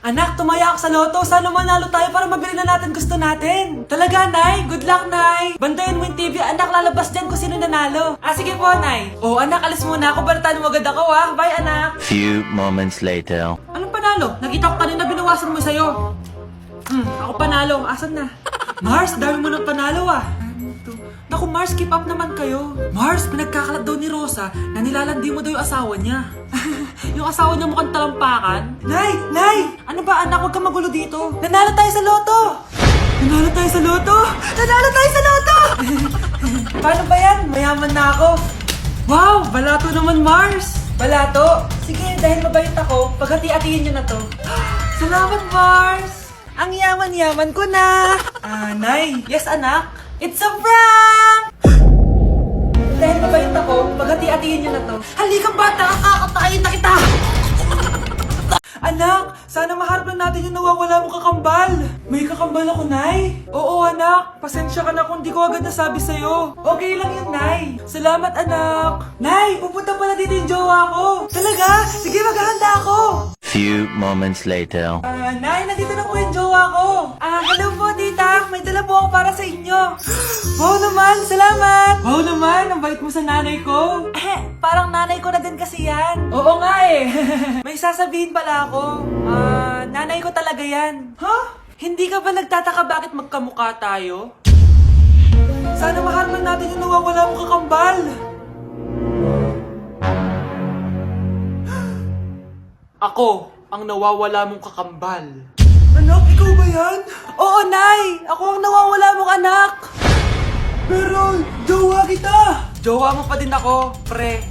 Anak, tumaya ako sa loto. Sana manalo tayo para mabili na natin gusto natin. Talaga, Nay? Good luck, Nay. Bantayan mo yung TV. Anak, lalabas dyan kung sino nanalo. Sige po, Nay. Anak, alis muna ako. Balitaan mo agad ako, ha? Bye, anak. Few moments later. Anong panalo? Nakita ko kanina binawasan mo sa'yo. Ako panalo. Asan na? Mars, dami mo ng panalo, Naku, Mars, keep up naman kayo. Mars, pinagkakalat daw ni Rosa na nilalandi mo daw yung asawa niya. Yung asawa niya mukhang talampakan. Nay! Ano ba, anak? Huwag ka magulo dito. Nanalo tayo sa loto! Nanalo tayo sa loto! Nanalo tayo sa loto! Paano ba yan? Mayaman na ako. Wow! Balato naman, Mars! Balato? Sige, dahil mabait ako, paghati-hatiin niyo na to. Salamat, Mars! Ang yaman-yaman ko na! Nay! Yes, anak? It's a prank! Dahil mabait ako, paghati-hatiin niyo na to. Halika bata, kakatayin na kita! Anak, sana maharap na natin yung nawawala mong kakambal. May kakambal ako, Nay. Oo, anak. Pasensya ka na kung di ko agad nasabi sa'yo. Okay lang yun, Nay. Salamat, anak. Nay, pupunta pala dito yung jowa ko. Talaga? Sige, maghahanda ako. Few moments later. Nay, nandito na po yung jowa ko. Hello po, tita. May dala po ako para sa inyo. Wow naman, salamat. Wow naman, ang bait mo sa nanay ko. Parang nanay ko na din kasi yan. Oo nga eh. May sasabihin pala ako. Nanay ko talaga yan. Hindi ka ba nagtataka bakit magkamukha tayo? Sana maharap natin yung nawawala mong kakambal. Ako, ang nawawala mong kakambal. Anak, ikaw ba yan? Oo, Nay! Ako ang nawawala mong anak! Pero, jowa kita! Jowa mo pa din ako, pre.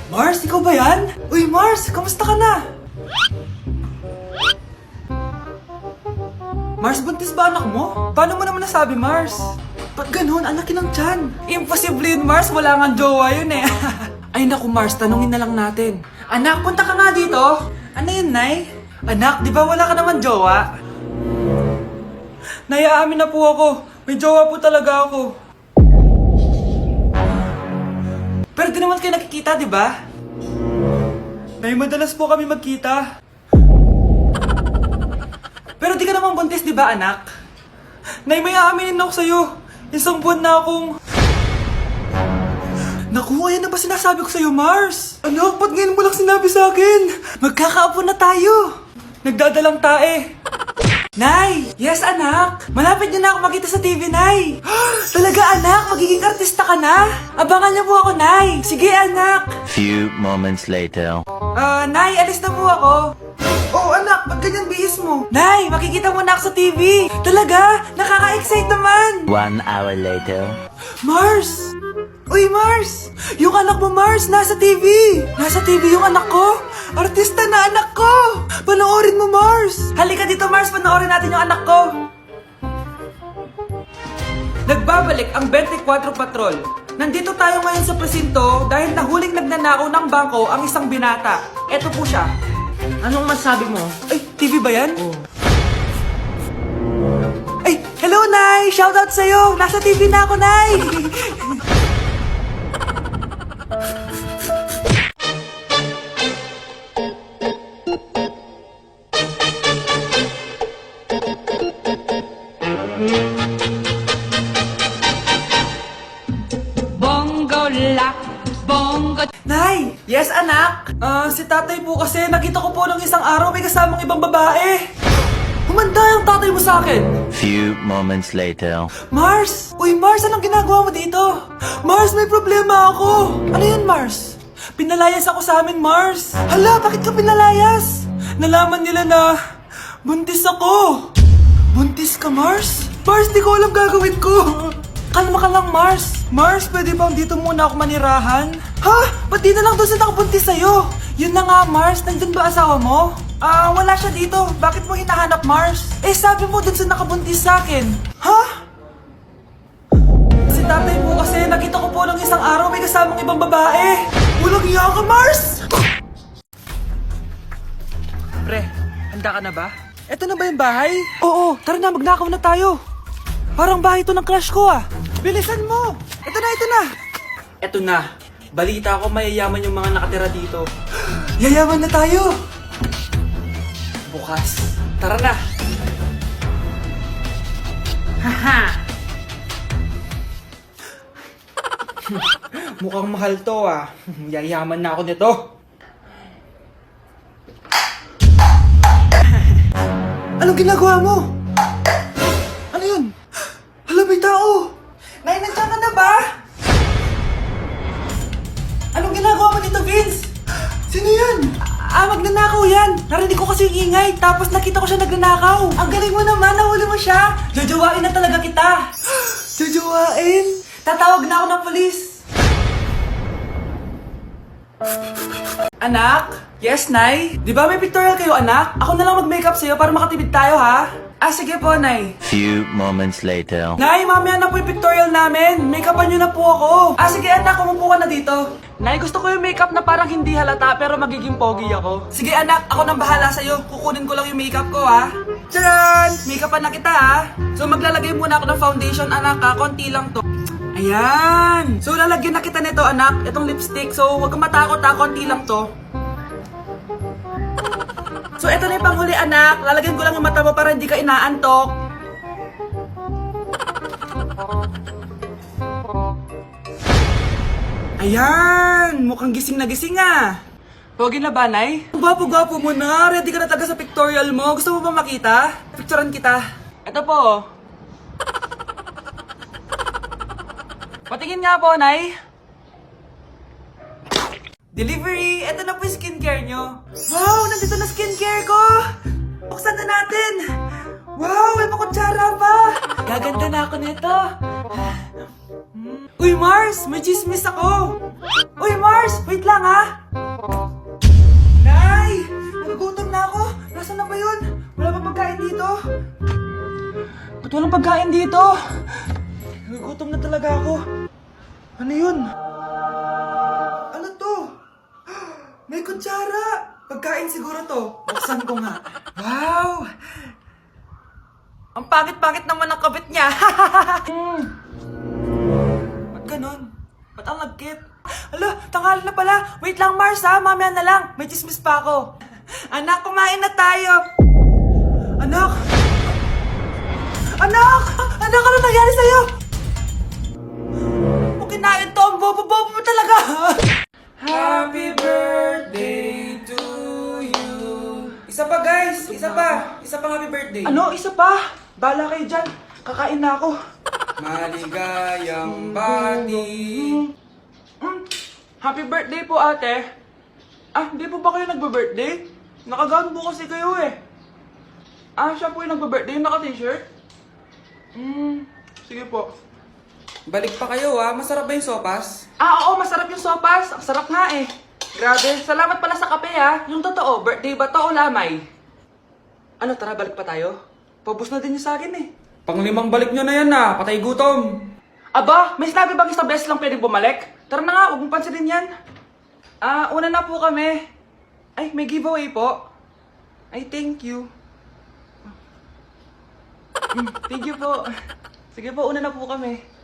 Mars, ikaw ba yan? Uy, Mars, kamusta ka na? Mars, buntis ba anak mo? Paano mo naman nasabi, Mars? Ba't ganun? Anakin ng tiyan. Imposible yun, Mars. Wala nga jowa yun eh. Ay naku, Mars. Tanungin na lang natin. Anak, punta ka nga dito. Ano yun, Nay? Anak, di ba wala ka naman jowa? Nay, aamin na po ako. May jowa po talaga ako. Pero di naman kayo nakikita, di ba? Nay, madalas po kami magkita. Pero di ka naman buntis, di ba, anak? Nay, may aaminin ako sa'yo. Isang buwan na akong... Naku, ayan na ba sinasabi ko sa'yo, Mars? Anak, ba't ngayon mo lang sinabi sa'kin? Magkakaapo na tayo. Nagdadalang tae. Nay! Yes, anak! Malapit niyo na ako makita sa TV, Nay! Talaga, anak? Magiging artista ka na? Abangan niyo po ako, Nay! Sige, anak! Few moments later. Nay, alis na po ako. Oh, anak, ba't ganyan bihis mo? Nay, makikita mo na ako sa TV! Talaga? Nakaka-excite naman! 1 hour later. Mars! Uy, Mars! Yung anak mo, Mars, nasa TV! Nasa TV yung anak ko! Artista na anak ko! Panoorin mo, Mars! Halika dito, Mars, panoorin natin yung anak ko! Nagbabalik ang 24 Patrol. Nandito tayo ngayon sa presinto dahil nahuling nagnanakaw ng bangko ang isang binata. Eto po siya. Anong masabi mo? Ay, TV ba yan? Oo. Ay, hello, Nay! Shoutout sa'yo! Nasa TV na ako, Nay! Nay! Yes, anak? Si tatay po kasi nakita ko po ng isang araw may kasamang ibang babae. Humanda yung tatay mo sa akin. Few moments later. Mars! Uy, Mars, anong ginagawa mo dito? Mars, may problema ako. Ano yun, Mars? Pinalayas ako sa amin, Mars. Hala, bakit ka pinalayas? Nalaman nila na buntis ako. Buntis ka, Mars? Mars, di ko alam gagawin ko. Kalma ka lang, Mars. Mars, pwede bang dito muna ako manirahan? Ha? Ba't di na lang doon sa nakabuntis sa'yo? Yun na nga, Mars. Nandun ba asawa mo? Wala siya dito. Bakit mo hinahanap, Mars? Sabi mo doon sa nakabuntis sa akin. Ha? Si tatay mo kasi nakita ko po ng isang araw may kasamang ibang babae. Walang iya ka, Mars! Pre, handa ka na ba? Eto na ba yung bahay? Oo, tara na, magnakaw na tayo. Parang bahay to ng crush ko ah. Bilisan mo! Ito na, ito na! Eto na. Balita ko mayayaman yung mga nakatira dito. Yayaman na tayo! Bukas. Tara na! Haha! Mukhang mahal to ah. Yayaman na ako nito. Anong ginagawa mo? Ano yun? Hala, may tao! Nay, nandiyan ka na ba? Anong ginagawa mo dito, Vince? Sino yan? Magnanakaw yan! Narinig ko kasi yung ingay, tapos nakita ko siya nagnanakaw. Ang galing mo naman, nahuli mo siya! Jojowain na talaga kita! Jojowain? Tatawag na ako ng polis! Anak? Yes, Nay? Di ba may pictorial kayo, anak? Ako na lang mag-makeup sa'yo para makatipid tayo, ha? Sige po, Nay. Few moments later. Nay, mamaya na po yung pictorial namin. Make-upan nyo na po ako. Sige, anak, umupo ka na dito. Nay, gusto ko yung makeup na parang hindi halata pero magiging pogi ako. Sige, anak, ako nang bahala sa'yo. Kukunin ko lang yung makeup ko, ha? Tcharan! Make-upan na kita, ha? So, maglalagay muna ako ng foundation, anak, ha? Konti lang to. Ayan! So, lalagyan na kita nito, anak. Itong lipstick. So, huwag kang matakot, ha? Konti lang to. So, ito na yung panghuli, anak. Lalagyan ko lang yung mata mo para hindi ka inaantok. Ayan! Mukhang gising na gising, ah. Pogi na ba, Nay? Gwapo-gwapo mo na. Ready ka na talaga sa pictorial mo. Gusto mo ba makita? Picturean kita. Ito po. Patingin nga po, Nay. Delivery! Ito na po yung skincare nyo. Wow! Nandito na skincare ko! Buksan na natin! Wow! May pakutsara pa! Gaganda na ako nito! Uy, Mars! May chismis ako! Uy, Mars! Wait lang, ha! Nay! Nagugutom na ako! Nasaan na ba yun? Wala pa pagkain dito? Ba't walang pagkain dito? Nagugutom na talaga ako. Ano yun? Ano to? May kutsara! Pagkain siguro to. Buksan ko nga. Wow! Ang pangit-pangit naman ang kabit niya. Ba't ganun? Ba't ang lagkit? Hala, tanghali na pala. Wait lang, Mars, ha? Mamaya na lang. May chismis pa ako. Anak, kumain na tayo. Anak! Anak! Anak, ano nangyari sa'yo? Kung kinain to, ang bobo-bobo mo talaga. Happy birthday to you. Isa pa, guys. Isa pa. Isa pang happy birthday. Ano? Isa pa? Bala kayo dyan. Kakain na ako. Maligayang bati. Happy birthday po, ate. Hindi po ba kayo nagbe-birthday? Nakagown po kasi kayo eh. Siya po yung nagbe-birthday, yung naka-t-shirt? Sige po. Balik pa kayo, ha? Masarap ba yung sopas? Oo, masarap yung sopas. Ang sarap nga eh. Grabe, salamat pala sa kape, ha? Yung totoo, birthday ba to o lamay? Ano, tara, balik pa tayo? Paubos na din yung sa akin eh. Panglimang balik nyo na yan, ha? Patay gutom. Aba, may sinabi bang isang beses lang pwedeng bumalik? Tara na nga, huwag mong pansinin yan. Una na po kami. Ay, may giveaway po. Ay, thank you. Thank you po. Sige po, una na po kami.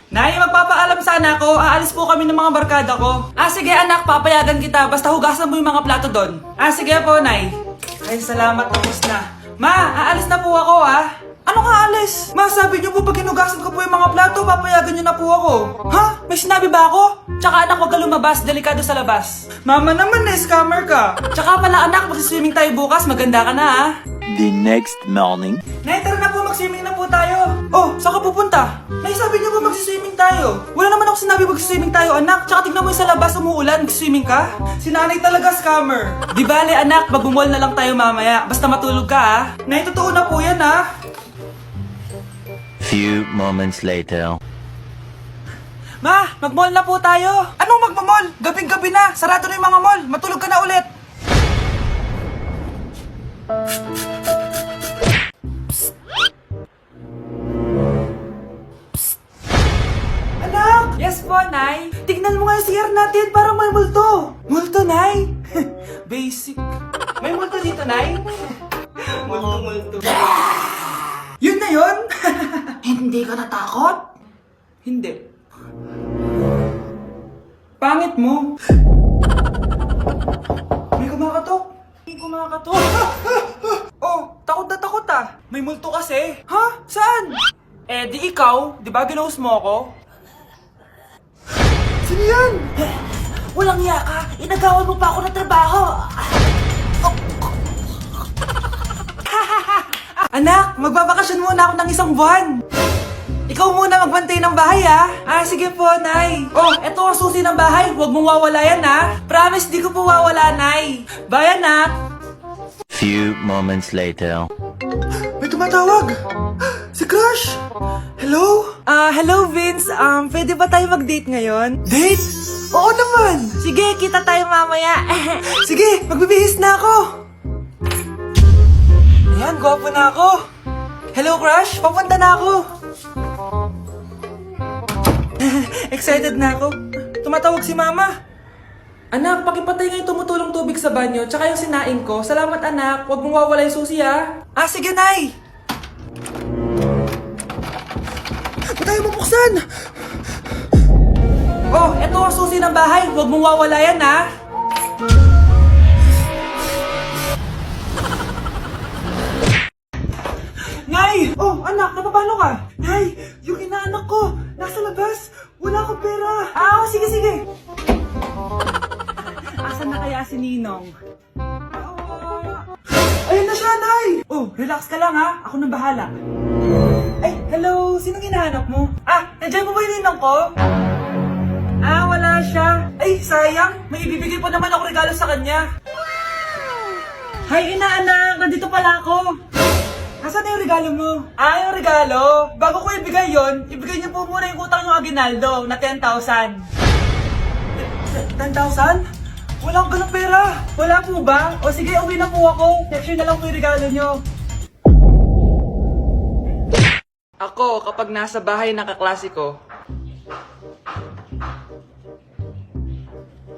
Nay, magpapaalam sana ako. Aalis po kami ng mga barkada ko. Sige anak, papayagan kita. Basta hugasan mo yung mga plato doon. Sige po, Nay. Ay, salamat. Tapos na. Ma, aalis na po ako, ha? Ano ka alis? Ma, sabi niyo po pag hinugasan ko po yung mga plato, papayagan niyo na po ako. Ha? May sinabi ba ako? Tsaka anak, huwag ka lumabas. Delikado sa labas. Mama naman, scammer ka. Tsaka pala anak, mag-swimming tayo bukas. Maganda ka na, ha? The next morning. Nay, tara na po, mag-swimming na po tayo. Oh, saan ka pupunta? Nay, sabi niyo po mag-swimming tayo. Wala naman ako sinabi mag-swimming tayo, anak. Tsaka tignan mo yung sa labas, umuulan, mag-swimming ka. Si nanay talaga scammer. Di bale, anak, magbumol na lang tayo mamaya. Basta matulog ka, ha? Nay, totoo na po yan, ha? Few moments later. Ma, mag-mall na po tayo. Anong mag-mall? Gabing-gabi na. Sarado na yung mga mall. Matulog ka na ulit. Anak! Yes po, Nay. Tignan mo nga yung CR natin. Parang may multo. Multo, Nay? Basic. May multo dito, Nay? Multo. Yun na yun? Hindi ka natakot? Hindi. Pangit mo. May kumakatok. May kumakatok. Oh, takot na takot ah. May multo kasi. Ha? Saan? Eh, di ikaw. Di ba ginose mo ako? Sino yan? Walang iya ka! Inagawan mo pa ako ng trabaho! Anak, magbabakasyon muna ako ng isang buwan. Ikaw muna magbantay ng bahay, ah. Ah, sige po, Nay. Oh, eto ang susi ng bahay. Huwag mong wawala yan, ah. Promise, di ko po wawala, Nay. Bye, anak. Few moments later. May tumatawag. Si Crush. Hello? Hello, Vince. Pwede ba tayo mag-date ngayon? Date? Oo naman. Sige, kita tayo mamaya! Sige, magbibihis na ako. Ayan, gwapo na ako. Hello, Crush. Papunta na ako. Excited na ako. Tumatawag si Mama. Anak, pakipatay nga yung tumutulong tubig sa banyo, tsaka yung sinaing ko. Salamat, anak. Huwag mong wawala yung susi, ha? Ah, sige, Nay. Ba't tayo mabuksan? Oh, eto ang susi ng bahay. Huwag mong wawala yan, ha? Nay! Oh, anak, napapalo ka? Nay, yung inaanak ko, nasa labas. Wala akong pera. Ah, sige, sige. Asan na kaya si Ninong? Ayun na siya, Nay! Oh, relax ka lang, ha? Ako nang bahala. Ay, hello! Sinong hinahanap mo? Ah, nandiyan mo ba yung ninong ko? Ah, wala siya. Ay, sayang. May ibibigay pa naman ako regalo sa kanya. Hay, inaanak! Nandito pala ako. Asan na yung regalo mo? Ah, yung regalo? Bago ko ibigay yon, ibigay niyo po muna yung utang yung Aguinaldo na 10,000. 10,000? Wala akong ganong pera. Wala po ba? O sige, uwi na po ako. Next year na lang po yung regalo nyo. Ako, kapag nasa bahay ng kaklase ko.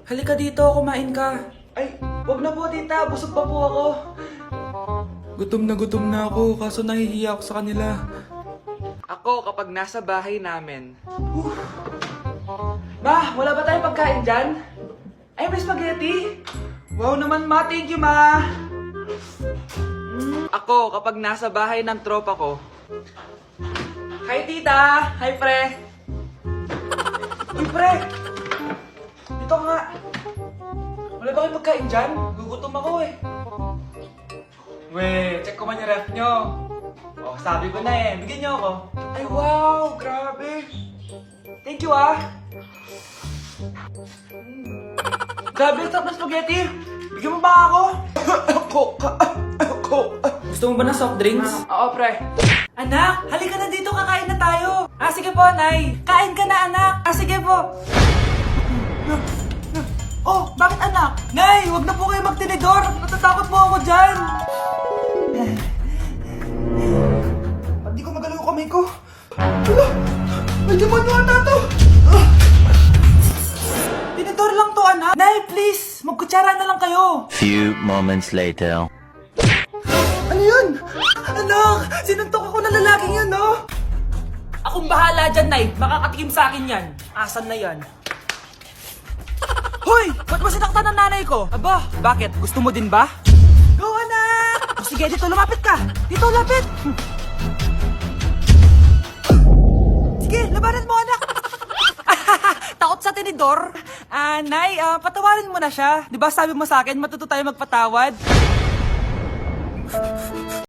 Halika dito, kumain ka. Ay, wag na po tita, busog pa po ako. Gutom na ako, kaso nahihiya ako sa kanila. Ako, kapag nasa bahay namin. Ma, wala ba tayong pagkain dyan? Ay, may spaghetti? Wow naman, Ma. Thank you, Ma. Ako, kapag nasa bahay ng tropa ko. Hi, tita. Hi, pre. Uy, pre. Dito nga. Wala ba kayong pagkain dyan? Gugutom ako eh. Weh, check ko man yung ref nyo. Oh, sabi ko na eh. Bigyan nyo ako. Ay, wow. Grabe. Thank you, ah. Grabe, ang sarap ng spaghetti. Bigyan mo ba ako? Gusto mo ba ng soft drinks? Oo, pre. Anak, halika na dito, kakain na tayo. Ah, sige po, Nay. Kain ka na, anak. Ah, sige po. Oh, bakit anak? Nay, wag na po kayo magtinidor. Natatakot po ako dyan. Ba't di ko magalaw yung kamay ko? Hala, may demonyo ata to. Tinidor lang to, anak. Nay, please, magkutsara na lang kayo. Few moments later. Ano yun? Anak, sinuntok ako ng lalaking yun, no? Akong bahala dyan, Nay. Makakatikim sa akin yan. Asan na yan? Hoy! Ba't mo sinaktan ng nanay ko? Aba, bakit? Gusto mo din ba? Go, anak! O sige, dito lumapit ka. Dito, lapit. Sige, labanan mo, anak. Takot sa tinidor? Nay, patawarin mo na siya. Di ba sabi mo sa akin, matuto tayo magpatawad?